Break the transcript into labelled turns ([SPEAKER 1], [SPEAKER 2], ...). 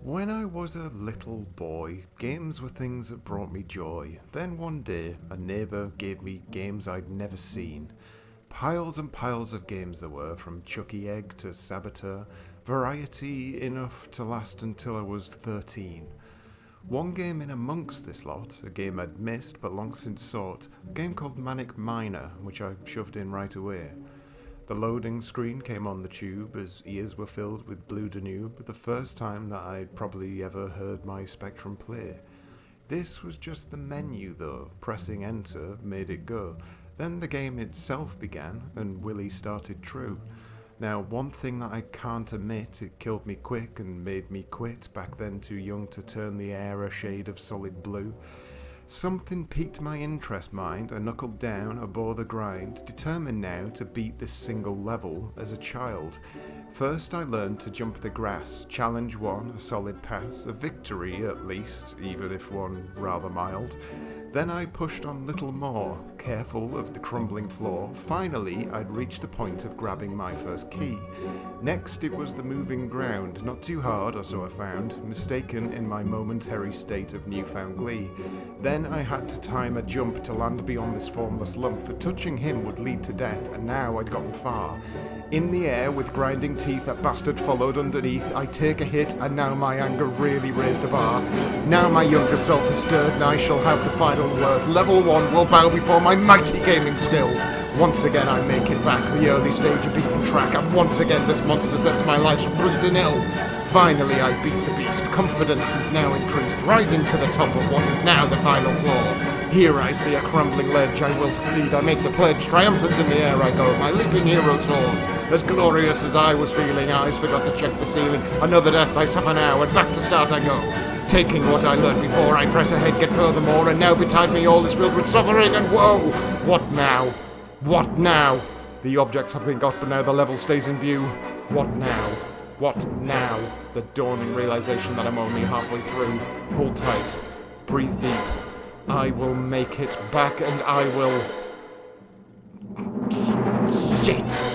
[SPEAKER 1] When I was a little boy, games were things that brought me joy. Then one day, a neighbour gave me games I'd never seen. Piles and piles of games there were, from Chucky Egg to Saboteur, variety enough to last until I was 13. One game in amongst this lot, a game I'd missed but long since sought, a game called Manic Minor, which I shoved in right away. The loading screen came on the tube as ears were filled with Blue Danube, the first time that I'd probably ever heard my Spectrum play. This was just the menu though, pressing enter made it go. Then the game itself began, and Willie started true. Now, one thing that I can't admit, it killed me quick and made me quit, back then too young to turn the air a shade of solid blue. Something piqued my interest, mind. I knuckled down, I bore the grind, determined now to beat this single level as a child. First I learned to jump the grass, challenge one, a solid pass, a victory at least, even if one rather mild. Then I pushed on little more, careful of the crumbling floor. Finally, I'd reached the point of grabbing my first key. Next, it was the moving ground, not too hard, or so I found, mistaken in my momentary state of newfound glee. Then I had to time a jump to land beyond this formless lump, for touching him would lead to death, and now I'd gotten far. In the air, with grinding teeth, that bastard followed underneath. I take a hit, and now my anger really raised a bar. Now my younger self is stirred, and I shall have the final word. Level 1 will bow before my mighty gaming skill. Once again I make it back, the early stage of beaten track, and once again this monster sets my life from 3-0. Finally I beat the beast, confidence is now increased, rising to the top of what is now the final floor. Here I see a crumbling ledge, I will succeed, I make the pledge, triumphant in the air I go, my leaping hero soars. As glorious as I was feeling, eyes forgot to check the ceiling, another death I suffer now, and back to start I go. Taking what I learned before, I press ahead, get furthermore, and now betide me all is filled with suffering and woe. What now? What now? The objects have been got, but now the level stays in view. What now? What now? The dawning realization that I'm only halfway through. Hold tight. Breathe deep. I will make it back, and I will... Shit!